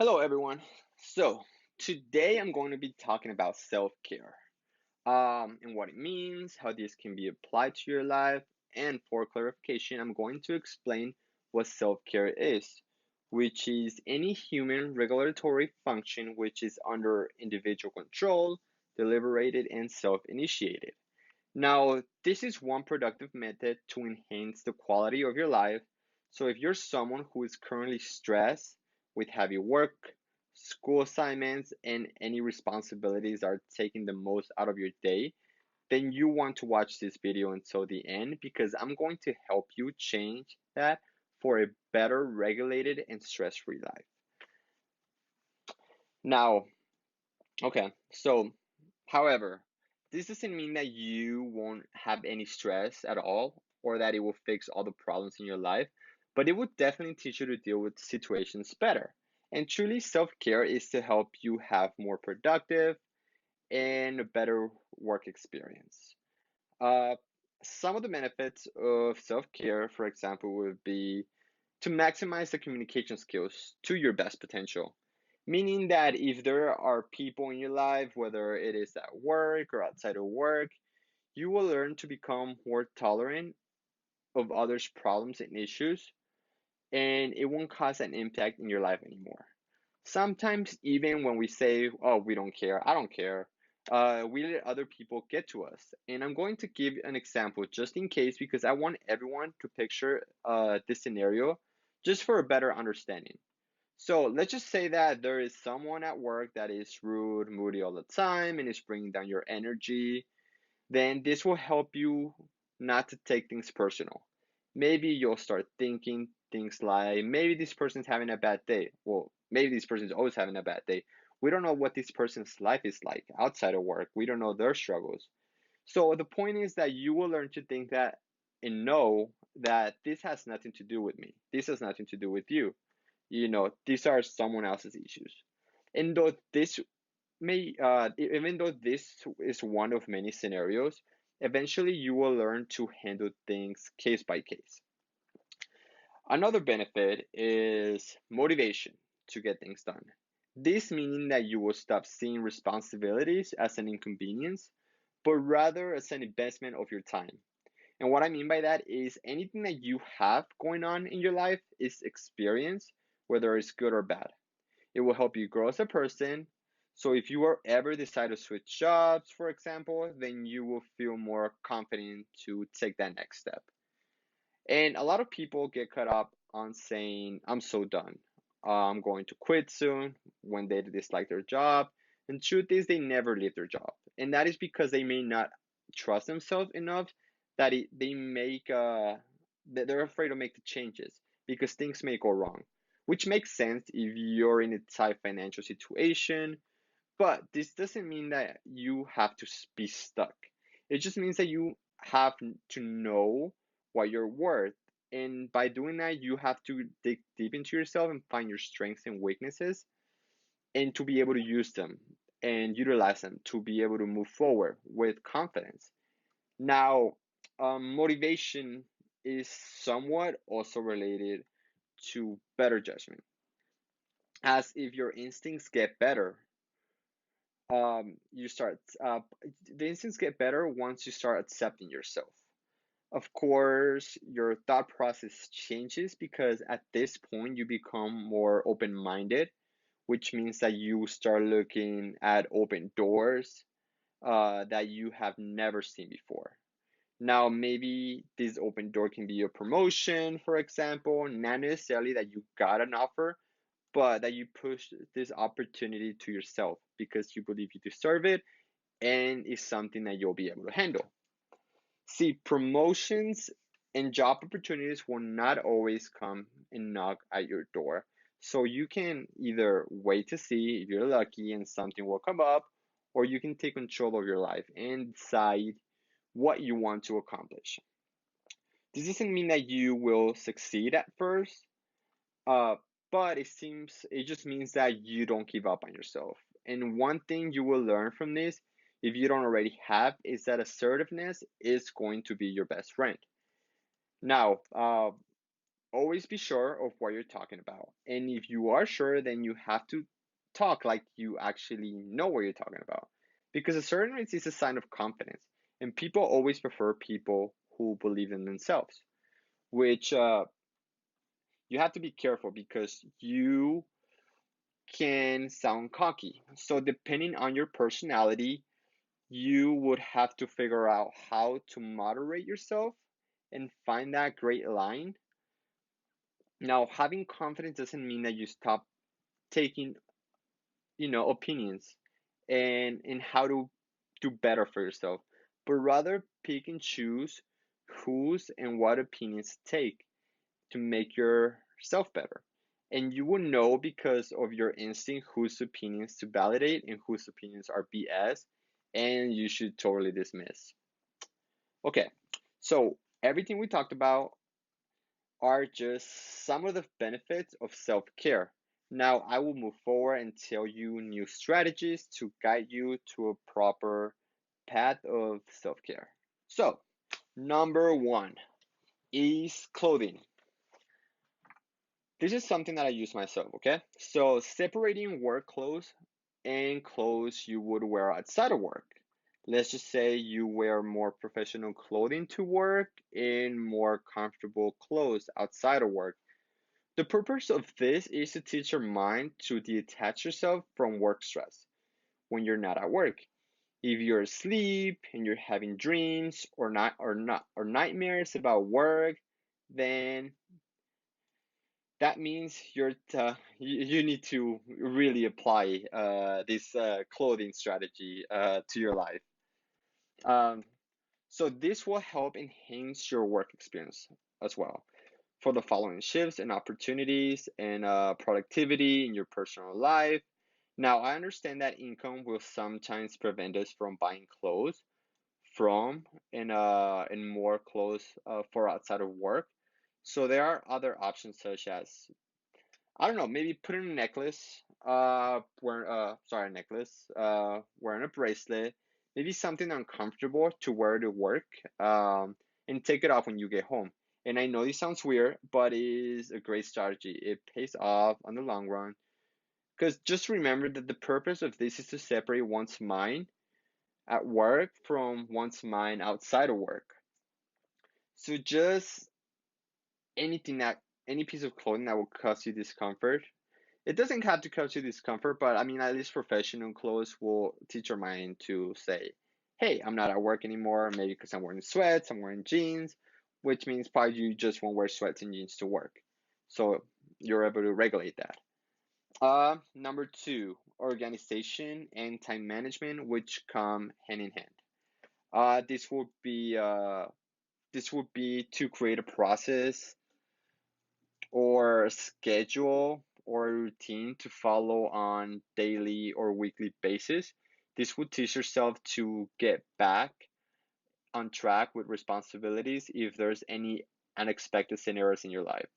Hello, everyone. So, today I'm going to be talking about self-care, and what it means, how this can be applied to your life, and for clarification, I'm going to explain what self-care is, which is any human regulatory function which is under individual control, deliberated, and self-initiated. Now, this is one productive method to enhance the quality of your life. So, if you're someone who is currently stressed with heavy work, school assignments, and any responsibilities are taking the most out of your day, then you want to watch this video until the end because I'm going to help you change that for a better regulated and stress-free life. Now, okay, so however, this doesn't mean that you won't have any stress at all or that it will fix all the problems in your life, but it will definitely teach you to deal with situations better. And truly, self care is to help you have more productive and a better work experience. Uh, some of the benefits of self care, for example, would be to maximize the communication skills to your best potential. Meaning that if there are people in your life, whether it is at work or outside of work, you will learn to become more tolerant of others' problems and issues, and it won't cause an impact in your life anymore. Sometimes, even when we say, oh, we don't care, I don't care, we let other people get to us. And I'm going to give an example just in case because I want everyone to picture this scenario just for a better understanding. So let's just say that there is someone at work that is rude, moody all the time, and is bringing down your energy. Then this will help you not to take things personal. Maybe you'll start thinking things like, maybe this person's having a bad day. Well, maybe this person's always having a bad day. We don't know what this person's life is like outside of work. We don't know their struggles. So the point is that you will learn to think that and know that this has nothing to do with me. This has nothing to do with you. These are someone else's issues. And though this even though this is one of many scenarios, eventually you will learn to handle things case by case. Another benefit is motivation to get things done. This meaning that you will stop seeing responsibilities as an inconvenience, but rather as an investment of your time. And what I mean by that is anything that you have going on in your life is experience, whether it's good or bad. It will help you grow as a person. So if you ever decide to switch jobs, for example, then you will feel more confident to take that next step. And a lot of people get caught up on saying, I'm so done. I'm going to quit soon when they dislike their job. And truth is, they never leave their job. And that is because they may not trust themselves enough that they're afraid to make the changes because things may go wrong, which makes sense if you're in a tight financial situation. But this doesn't mean that you have to be stuck. It just means that you have to know what you're worth. And by doing that, you have to dig deep into yourself and find your strengths and weaknesses and to be able to use them and utilize them to be able to move forward with confidence. Now, motivation is somewhat also related to better judgment, as if your instincts get better, you start the instincts get better once you start accepting yourself. Of course, your thought process changes because at this point you become more open-minded, which means that you start looking at open doors that you have never seen before. Now, maybe this open door can be a promotion, for example, not necessarily that you got an offer, but that you push this opportunity to yourself because you believe you deserve it and it's something that you'll be able to handle. See, promotions and job opportunities will not always come and knock at your door. So you can either wait to see if you're lucky and something will come up, or you can take control of your life and decide what you want to accomplish. This doesn't mean that you will succeed at first, uh, but it just means that you don't give up on yourself. And one thing you will learn from this, if you don't already have, is that assertiveness is going to be your best friend. Now, always be sure of what you're talking about. And if you are sure, then you have to talk like you actually know what you're talking about. Because assertiveness is a sign of confidence. And people always prefer people who believe in themselves, which you have to be careful because you can sound cocky. So, depending on your personality, you would have to figure out how to moderate yourself and find that great line. Now, having confidence doesn't mean that you stop taking, opinions and how to do better for yourself, but rather pick and choose whose and what opinions to take to make yourself better. And you will know because of your instinct whose opinions to validate and whose opinions are BS, and you should totally dismiss. Okay, so everything we talked about are just some of the benefits of self care. Now, I will move forward and tell you new strategies to guide you to a proper path of self care. So, number one is clothing. This is something that I use myself, okay? So, separating work clothes and clothes you would wear outside of work. Let's just say you wear more professional clothing to work and more comfortable clothes outside of work. The purpose of this is to teach your mind to detach yourself from work stress when you're not at work. If you're asleep and you're having dreams or nightmares about work, then that means you need to really apply this clothing strategy to your life. Um, so this will help enhance your work experience as well for the following shifts and opportunities and productivity in your personal life. Now, I understand that income will sometimes prevent us from buying clothes from and more clothes for outside of work. So there are other options such as I don't know, maybe put in a necklace, a necklace, wearing a bracelet, maybe something uncomfortable to wear to work, and take it off when you get home. And I know this sounds weird, but it is a great strategy. It pays off on the long run. Because just remember that the purpose of this is to separate one's mind at work from one's mind outside of work. So just any piece of clothing that will cause you discomfort. It doesn't have to cause you discomfort, but I mean, at least professional clothes will teach your mind to say, hey, I'm not at work anymore, maybe because I'm wearing sweats, I'm wearing jeans, which means probably you just won't wear sweats and jeans to work. So you're able to regulate that. Number two, organization and time management, which come hand in hand. Uh, this would be uh, this would be to create a process or a schedule or a routine to follow on daily or weekly basis. This would teach yourself to get back on track with responsibilities if there's any unexpected scenarios in your life.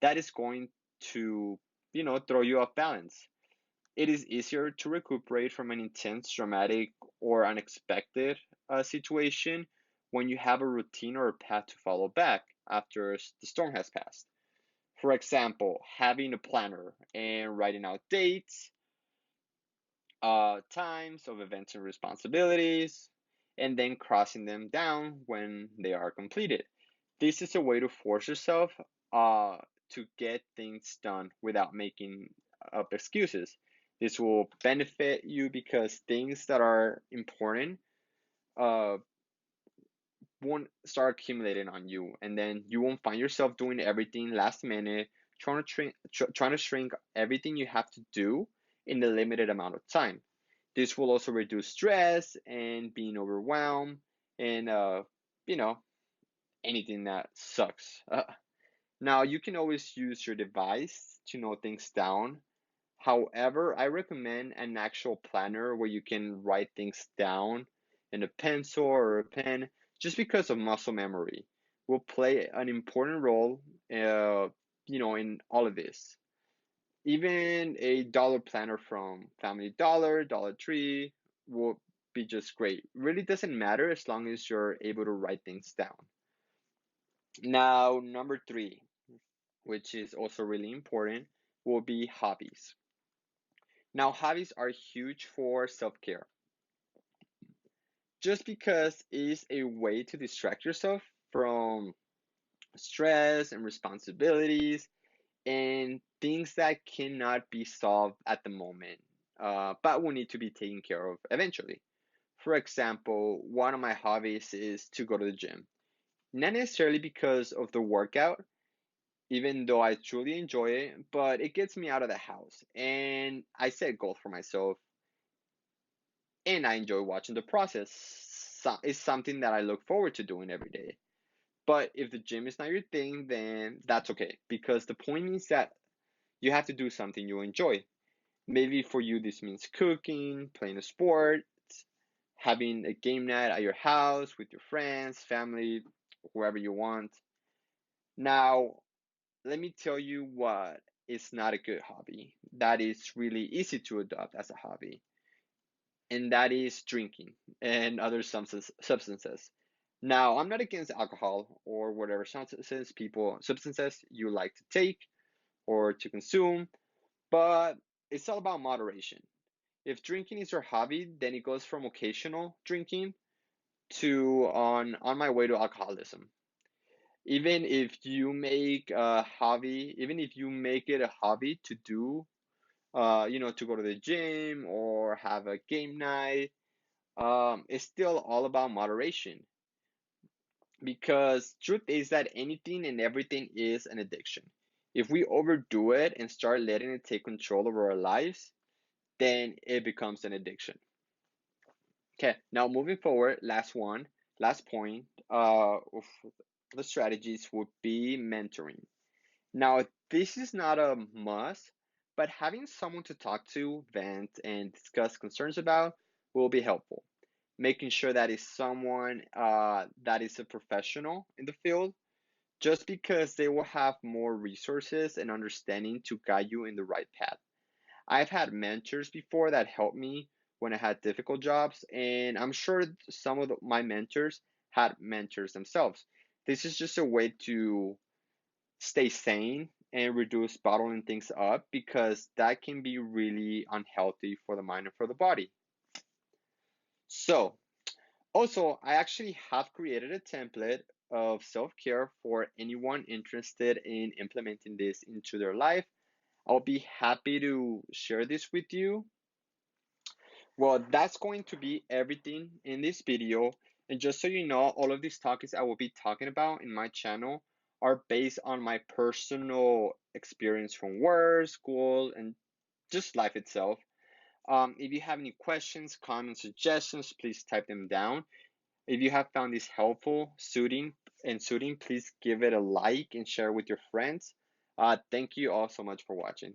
That is going to, throw you off balance. It is easier to recuperate from an intense, dramatic, or unexpected situation when you have a routine or a path to follow back after the storm has passed. For example, having a planner and writing out dates, times of events and responsibilities, and then crossing them down when they are completed. This is a way to force yourself uh, to get things done without making up excuses. This will benefit you because things that are important uh, won't start accumulating on you, and then you won't find yourself doing everything last minute, trying to shrink everything you have to do in a limited amount of time. This will also reduce stress and being overwhelmed and you know anything that sucks. Now you can always use your device to note things down. However, I recommend an actual planner where you can write things down in a pencil or a pen, just because of muscle memory will play an important role, in all of this. Even a dollar planner from Family Dollar, Dollar Tree will be just great. Really doesn't matter as long as you're able to write things down. Now, number three. which is also really important, will be hobbies. Now, hobbies are huge for self care just because it's a way to distract yourself from stress and responsibilities and things that cannot be solved at the moment, but will need to be taken care of eventually. For example, one of my hobbies is to go to the gym. Not necessarily because of the workout, even though I truly enjoy it, but it gets me out of the house. And I set goals for myself, and I enjoy watching the process. It's something that I look forward to doing every day. But if the gym is not your thing, then that's okay. Because the point is that you have to do something you enjoy. Maybe for you, this means cooking, playing a sport, having a game night at your house with your friends, family, whoever you want. Now, let me tell you what is not a good hobby that is really easy to adopt as a hobby, and that is drinking and other substances. Now, I'm not against alcohol or whatever substances you like to take or to consume, but it's all about moderation. If drinking is your hobby, then it goes from occasional drinking to on my way to alcoholism. Even if you make it a hobby to do, to go to the gym or have a game night, it's still all about moderation. Because truth is that anything and everything is an addiction. If we overdo it and start letting it take control over our lives, then it becomes an addiction. Okay, now moving forward, last point of the strategies would be mentoring. Now, this is not a must, but having someone to talk to, vent, and discuss concerns about will be helpful. Making sure that is someone that is a professional in the field, just because they will have more resources and understanding to guide you in the right path. I've had mentors before that helped me when I had difficult jobs, and I'm sure some of my mentors had mentors themselves. This is just a way to stay sane and reduce bottling things up because that can be really unhealthy for the mind and for the body. So, also, I actually have created a template of self care for anyone interested in implementing this into their life. I'll be happy to share this with you. Well, that's going to be everything in this video. And just so you know, all of these topics I will be talking about in my channel are based on my personal experience from work, school, and just life itself. If you have any questions, comments, suggestions, please type them down. If you have found this helpful, soothing, please give it a like and share with your friends. Thank you all so much for watching.